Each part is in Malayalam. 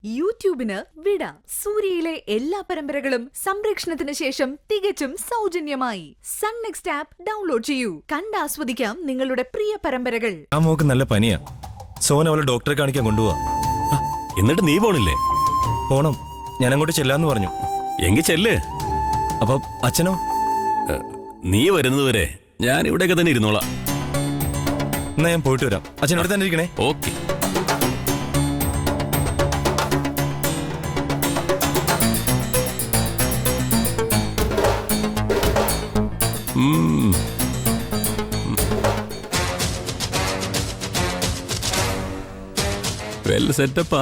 യൂട്യൂബിന് വിട. സൂര്യയിലെ എല്ലാ പരമ്പരകളും സംരക്ഷണത്തിന് ശേഷം തികച്ചും സൗജന്യമായി സൺ നെക്സ്റ്റ് ആപ്പ് ഡൗൺലോഡ് ചെയ്യൂ. കണ്ടാസ്വദിക്കാം നിങ്ങളുടെ പ്രിയ പരമ്പരകൾ. ആ മോക്ക് നല്ല പനിയാ. സോന അവളെ ഡോക്ടറെ കാണിക്കാൻ കൊണ്ടുപോവാ. എന്നിട്ട് നീ പോണില്ലേ? പോണം, ഞാൻ അങ്ങോട്ട് ചെല്ലാന്ന് പറഞ്ഞു. എങ്കിൽ ചെല്ല്. അപ്പൊ അച്ഛനോ? നീ വരുന്നതുവരെ ഞാൻ ഇവിടെയൊക്കെ തന്നെ ഇരുന്നോളാം. എന്നാ ഞാൻ പോയിട്ട് വരാം. അച്ഛൻ ഇവിടെ തന്നെ ഇരിക്കണേ. ഓക്കെ. വെൽ സെറ്റപ്പാ.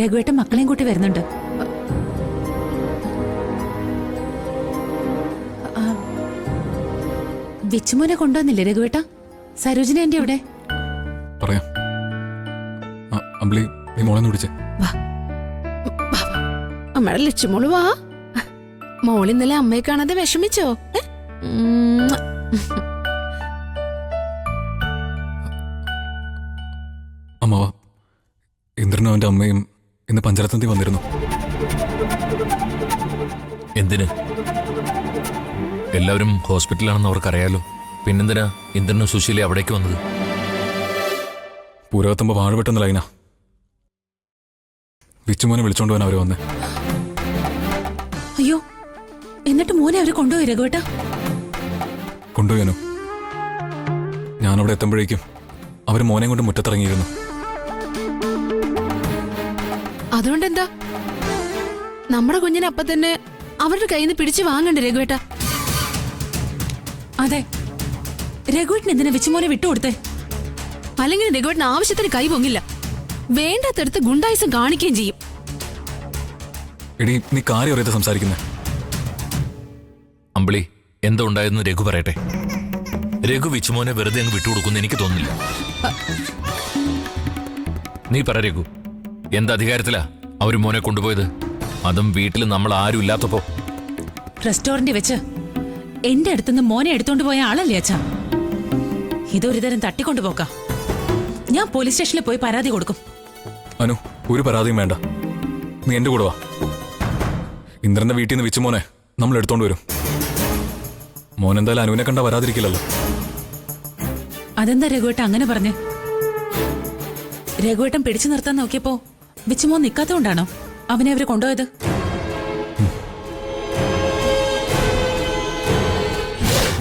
രഘുവേട്ടൻ മക്കളെയും കൂട്ടി വരുന്നുണ്ട്. വിച്ചുമോനെ കൊണ്ടുവന്നില്ലേ രഘുവേട്ട? സരോജിനി എന്റെ എവിടെ? പറയാം. അമ്പിളി, നീ മോളെ വിളിച്ചേ. അമ്മയുടെ ലക്ഷ്യമോള് വാ. മോൾ ഇന്നലെ അമ്മയെ കാണാതെ വിഷമിച്ചോ? അമ്മാവ, ഇന്ദ്രനും അവന്റെ അമ്മയും ഇന്ന് പഞ്ചരത്നത്തിൽ വന്നിരുന്നു. എന്തിന്? എല്ലാവരും ഹോസ്പിറ്റലാണെന്ന് അവർക്കറിയാലോ. പിന്നെന്തിനാ ഇന്ദ്രനും സുശീല അവിടേക്ക് വന്നത്? പൂരകത്തുമ്പോ വാഴ വെട്ടുന്ന ലൈനാ. വിച്ചുമോനെ വിളിച്ചോണ്ട് പോകാൻ അവര് വന്നേ. അയ്യോ, എന്നിട്ട് മോനെ അവര് കൊണ്ടുപോയി രഘുവേട്ട? കൊണ്ടുപോയാനോ? ഞാനവിടെ എത്തുമ്പോഴേക്കും അവര് മോനെ കൊണ്ട് മുറ്റത്തിറങ്ങിയിരുന്നു. അതുകൊണ്ടെന്താ? നമ്മുടെ കുഞ്ഞിനെ അപ്പൊ തന്നെ അവരുടെ കയ്യിൽ നിന്ന് പിടിച്ചു വാങ്ങണ്ടേ രഘുവേട്ട? അതെ, രഘുവേട്ടൻ എന്തിനാ വിച്ചുമോനെ വിട്ടുകൊടുത്തേ? അല്ലെങ്കിൽ രഘുവേട്ടന് ആവശ്യത്തിന് കൈ പൊങ്ങില്ല, വേണ്ടാത്തടുത്ത് ഗുണ്ടായിസം കാണിക്കുകയും ചെയ്യും. എടി, നീ കാര്യം അറിയാതെ സംസാരിക്കുന്നേ. അമ്പിളി, എന്താ ഉണ്ടായെന്ന് രഘു പറയട്ടെ. രഘു വിച്ചുമോനെ വെറുതെ അങ്ങ് വിട്ടുകൊടുക്കുന്ന എനിക്ക് തോന്നുന്നില്ല. നീ പറ രഘു, എന്ത് അധികാരത്തിലാ അവര് മോനെ കൊണ്ടുപോയത്? അതും വീട്ടിൽ നമ്മൾ ആരും ഇല്ലാത്തപ്പോ. റെസ്റ്റോറന്റിൽ വെച്ച് എന്റെ അടുത്തുനിന്ന് മോനെ എടുത്തോണ്ട് പോയ ആളല്ലേ അച്ഛാ? ഇതൊരു തരം തട്ടിക്കൊണ്ടുപോക്കാം. ഞാൻ പോലീസ് സ്റ്റേഷനിൽ പോയി പരാതി കൊടുക്കും. അനു, ഒരു പരാതിയും വേണ്ട. നീ എന്റെ കൂടെ വാ. ഇന്ദ്രന്റെ വീട്ടിൽ നിന്ന് വിച്ചുമോനെ നമ്മൾ എടുത്തോണ്ട് വരും. മോൻ എന്തായാലും അനുവിനെ കണ്ട വരാതിരിക്കില്ലല്ലോ. അതെന്താ രഘുവേട്ടൻ അങ്ങനെ പറഞ്ഞേ? രഘുവേട്ടൻ പിടിച്ചു നിർത്താൻ നോക്കിയപ്പോ വിച്ചുമോൻ നിക്കാത്തതുകൊണ്ടാണോ അവനെ അവര് കൊണ്ടുപോയത്?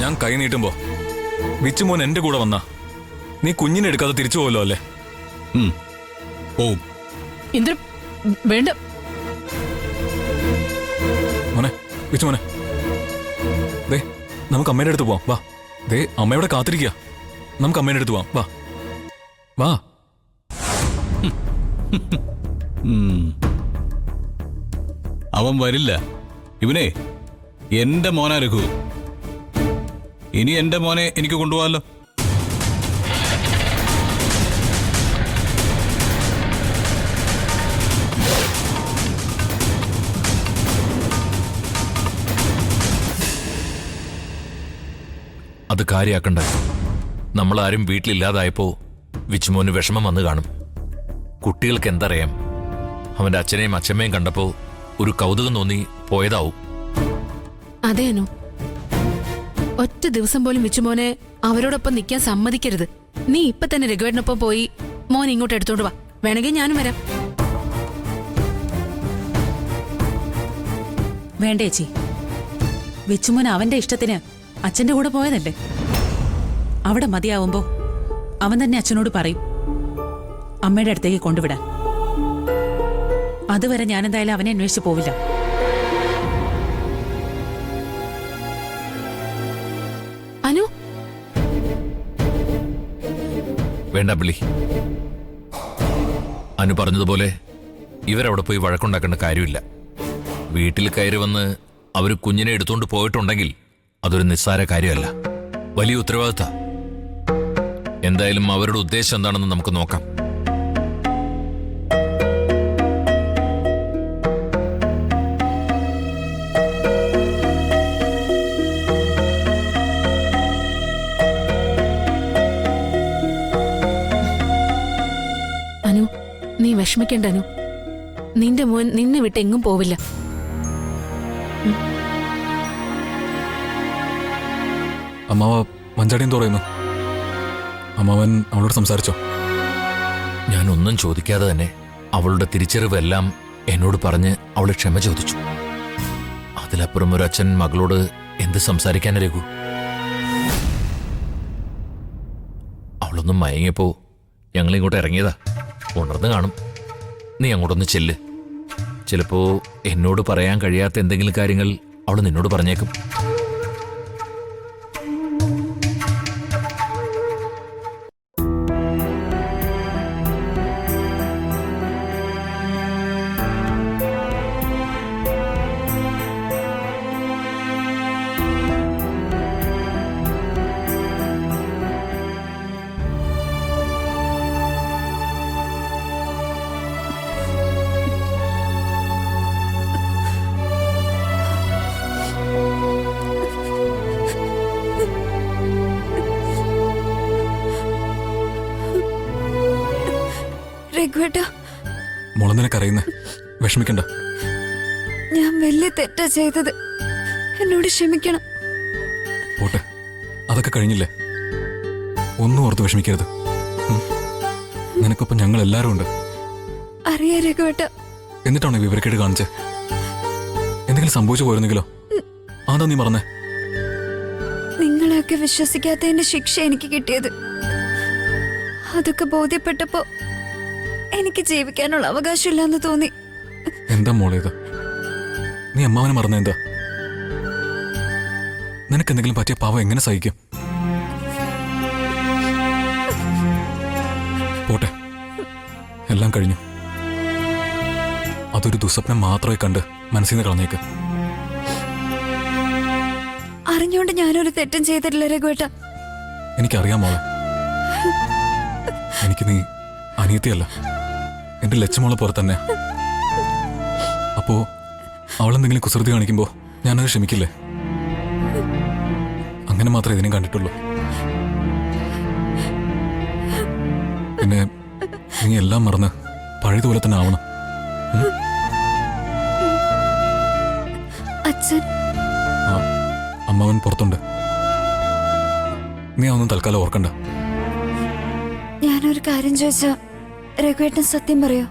ഞാൻ കൈ നീട്ടുമ്പോ വിച്ചുമോൻ എന്റെ കൂടെ വന്നാ നീ കുഞ്ഞിനെ എടുക്കാതെ തിരിച്ചു പോവല്ലോ അല്ലേ? പോവും. ഇന്ദ്ര, വേണ്ട മോനെ, വിച്ചുമോനെ, ദേ നമുക്ക് അമ്മയുടെ അടുത്ത് പോവാം. വാ. ദേ അമ്മയുടെ കാത്തിരിക്കുക. നമുക്ക് അമ്മയുടെ അടുത്ത് പോവാം. വാ വാ. അവൻ വരില്ല. ഇവനെ എന്റെ മോനാ രഘു. ഇനി എന്റെ മോനെ എനിക്ക് കൊണ്ടുപോകാമല്ലോ. അത് കാര്യാക്കണ്ട. നമ്മളാരും വീട്ടിലില്ലാതായപ്പോ വിച്ചുമോന് വിഷമം വന്നു കാണും. കുട്ടികൾക്ക് എന്തറിയാം? അവന്റെ അച്ഛനെയും അച്ഛമ്മയും കണ്ടപ്പോ ഒരു കൗതുകം തോന്നി പോയതാവും. അതേനു, ഒറ്റ ദിവസം പോലും വിച്ചുമോനെ അവരോടൊപ്പം നിൽക്കാൻ സമ്മതിക്കരുത്. നീ ഇപ്പൊ തന്നെ രഘുവേട്ടനൊപ്പം പോയി മോൻ ഇങ്ങോട്ട് എടുത്തോണ്ട് വാ. വേണമെങ്കിൽ ഞാനും വരാം. വേണ്ട ചേച്ചി, വിച്ചുമോൻ അവന്റെ ഇഷ്ടത്തിന് അച്ഛന്റെ കൂടെ പോയതല്ലേ. അവിടെ മതിയാവുമ്പോ അവൻ തന്നെ അച്ഛനോട് പറയും അമ്മയുടെ അടുത്തേക്ക് കൊണ്ടുവിടാൻ. അതുവരെ ഞാനെന്തായാലും അവനെ അന്വേഷിച്ച് പോവില്ല. അനു, വേണ്ട പിള്ളി. അനു പറഞ്ഞതുപോലെ ഇവരവിടെ പോയി വഴക്കുണ്ടാക്കേണ്ട കാര്യമില്ല. വീട്ടിൽ കയറി വന്ന് അവർ കുഞ്ഞിനെ എടുത്തുകൊണ്ട് പോയിട്ടുണ്ടെങ്കിൽ അതൊരു നിസ്സാര കാര്യമല്ല, വലിയ ഉത്തരവാദിത്ത. എന്തായാലും അവരുടെ ഉദ്ദേശം എന്താണെന്ന് നമുക്ക് നോക്കാം. അനു, നീ വിഷമിക്കണ്ട അനു. നിന്റെ മോൻ നിന്നെ വിട്ട് എങ്ങും പോവില്ല. അമ്മാവ മഞ്ചാടി എന്ത് പറയുന്നു? അമ്മാവൻ അവളോട് സംസാരിച്ചോ? ഞാനൊന്നും ചോദിക്കാതെ തന്നെ അവളുടെ തിരിച്ചറിവെല്ലാം എന്നോട് പറഞ്ഞ് അവള് ക്ഷമ ചോദിച്ചു. അതിലപ്പുറം ഒരു അച്ഛൻ മകളോട് എന്ത് സംസാരിക്കാനാ രഘു? അവളൊന്നും മയങ്ങിയപ്പോ ഞങ്ങളിങ്ങോട്ട് ഇറങ്ങിയതാ. ഉണർന്നു കാണും. നീ അങ്ങോട്ടൊന്ന് ചെല്ല്. ചിലപ്പോ എന്നോട് പറയാൻ കഴിയാത്ത എന്തെങ്കിലും കാര്യങ്ങൾ അവൾ നിന്നോട് പറഞ്ഞേക്കും. രഘുവേട്ടാ, മോളെ നിനക്കറിയുന്നേ, വിഷമിക്കണ്ട. ഞാൻ വലിയ തെറ്റാ ചെയ്തത്. എന്നോട് ക്ഷമിക്കണം. പോട്ടെ, അതൊക്കെ കഴിഞ്ഞില്ലേ. ഒന്നും ഓർത്ത് വിഷമിക്കരുത്. നിനക്കൊപ്പം ഞങ്ങൾ എല്ലാവരും ഉണ്ട്. അറിയാ രഘുവേട്ടാ. എന്നിട്ടാണോ ഈ വിവരക്കേട് കാണിച്ചേ? എന്തെങ്കിലും സംഭവിച്ചു പോയിരുന്നെങ്കിലോ? അതാ നീ പറഞ്ഞേ. നിങ്ങളെയൊക്കെ വിശ്വസിക്കാത്തതിന്റെ ശിക്ഷ എനിക്ക് കിട്ടിയത്. അതൊക്കെ ബോധ്യപ്പെട്ടപ്പോ എനിക്ക് ജീവിക്കാനുള്ള അവകാശമില്ലെന്ന് തോന്നി. എന്താ മോളെ ഇത്? നീ അമ്മാവനെ മറന്ന എന്താ? നിനക്ക് എന്തെങ്കിലും പറ്റിയ പാവം എങ്ങനെ സഹിക്കും? പോട്ടെ, എല്ലാം കഴിഞ്ഞു. അതൊരു ദുസ്വപ്നം മാത്രമായി കണ്ട് മനസ്സിൽ നിന്ന് കളഞ്ഞേക്ക്. അറിഞ്ഞോണ്ട് ഞാനൊരു തെറ്റും ചെയ്തിട്ടില്ല രഘുവേട്ട. എനിക്കറിയാം മോളെ. എനിക്ക് നീ അനിയത്തിയല്ല, എന്റെ ലച്ചുമോളെ പോലെ തന്നെ. അപ്പോ അവളെന്തെങ്കിലും കുസൃതി കാണിക്കുമ്പോ ഞാനത് ക്ഷമിക്കില്ലേ? അങ്ങനെ മാത്രമേ ഇതിനെ കണ്ടിട്ടുള്ളൂ. പിന്നെ നീ എല്ലാം മറന്ന് പഴയതുപോലെ തന്നെ ആവണം. അച്ഛൻ, അമ്മാവൻ പുറത്തുണ്ട്. നീ അതൊന്നും തൽക്കാലം ഓർക്കണ്ട. ഞാനൊരു കാര്യം ചോദിച്ചാ രഘുവേട്ടൻ സത്യം പറയോ?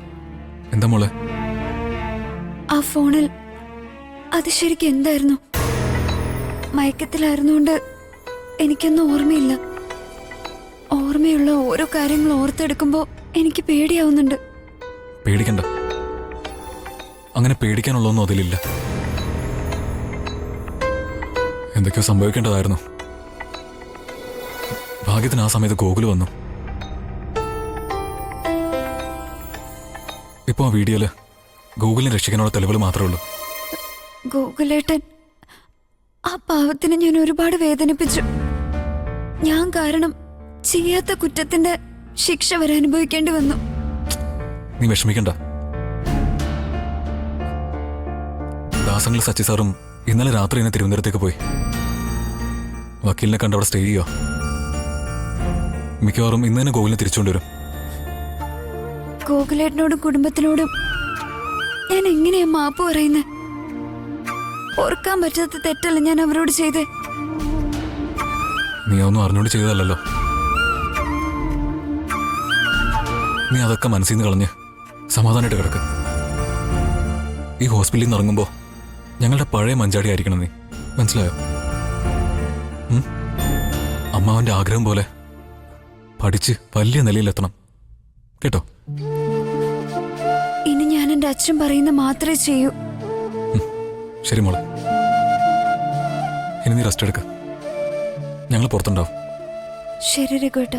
എന്താ മോളെ? ആ ഫോണിൽ അത് ശരിക്കും എന്തായിരുന്നു? മയക്കത്തിലായിരുന്നുകൊണ്ട് എനിക്കൊന്നും ഓർമ്മയില്ല. ഓർമ്മയുള്ള ഓരോ കാര്യങ്ങൾ ഓർത്തെടുക്കുമ്പോ എനിക്ക് പേടിയാവുന്നുണ്ട്. പേടിക്കണ്ട. അങ്ങനെ പേടിക്കാനുള്ളതൊന്നും അതിലില്ല. എന്തൊക്കെയോ സംഭവിക്കേണ്ടതായിരുന്നു. ഭാഗ്യത്തിന് ആ സമയത്ത് ഗോകുല് വന്നു. ഇപ്പൊ ആ വീഡിയോയില് ഗോകുലിനെ രക്ഷിക്കാനുള്ള തെളിവുകൾ മാത്രമേ ഉള്ളൂ. ഗോകുലേട്ടൻ, ആ പാവത്തിനെ ഞാൻ ഒരുപാട് വേദനിപ്പിച്ചു. ഞാൻ കാരണം ചെയ്യാത്ത കുറ്റത്തിന്റെ ശിക്ഷ വരെ അനുഭവിക്കേണ്ടി വന്നു. നീ വിഷമിക്കണ്ട. ദാസങ്ങൾ സച്ചി സാറും ഇന്നലെ രാത്രി തന്നെ തിരുവനന്തപുരത്തേക്ക് പോയി. വക്കീലിനെ കണ്ട് അവിടെ സ്റ്റേ ചെയ്യുക. മിക്കവാറും ഇന്ന് തന്നെ ഗോകുലിനെ തിരിച്ചുകൊണ്ടുവരും. ഗോകുലേട്ടനോടും കുടുംബത്തിനോടും ഞാൻ എങ്ങനെയാ മാപ്പ് പറയുന്നത്? ഓർക്കാൻ പറ്റാത്ത തെറ്റല്ല ഞാൻ അവരോട് ചെയ്തേ. നീ അതൊന്നും അറിഞ്ഞോണ്ട് ചെയ്തതല്ലോ. നീ അതൊക്കെ മനസ്സിൽ നിന്ന് കളഞ്ഞ് സമാധാനമായിട്ട് കിടക്ക്. ഈ ഹോസ്പിറ്റലിൽ നിന്ന് ഇറങ്ങുമ്പോ ഞങ്ങളുടെ പഴയ മഞ്ചാടി ആയിരിക്കണം നീ. മനസ്സിലായോ? അമ്മാവന്റെ ആഗ്രഹം പോലെ പഠിച്ച് വലിയ നിലയിലെത്തണം കേട്ടോ. ഇനി ഞാൻ എന്റെ അച്ഛൻ പറയുന്ന മാത്രമേ ചെയ്യൂ. ശരി മോളെ, ഇനി നീ റെസ്റ്റ് എടുക്ക. ഞങ്ങൾ പുറത്തുണ്ടാവും. ശരി രഘുവേട്ട.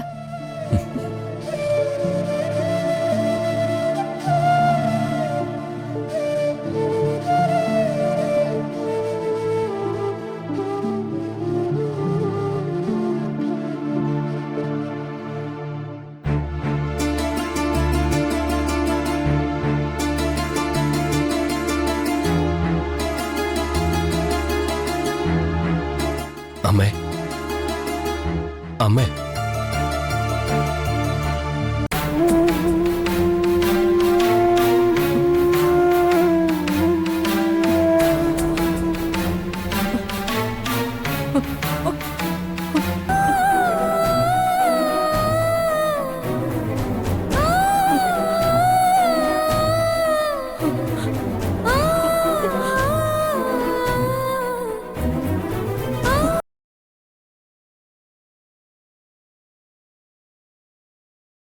അമ്മേ അമ്മേ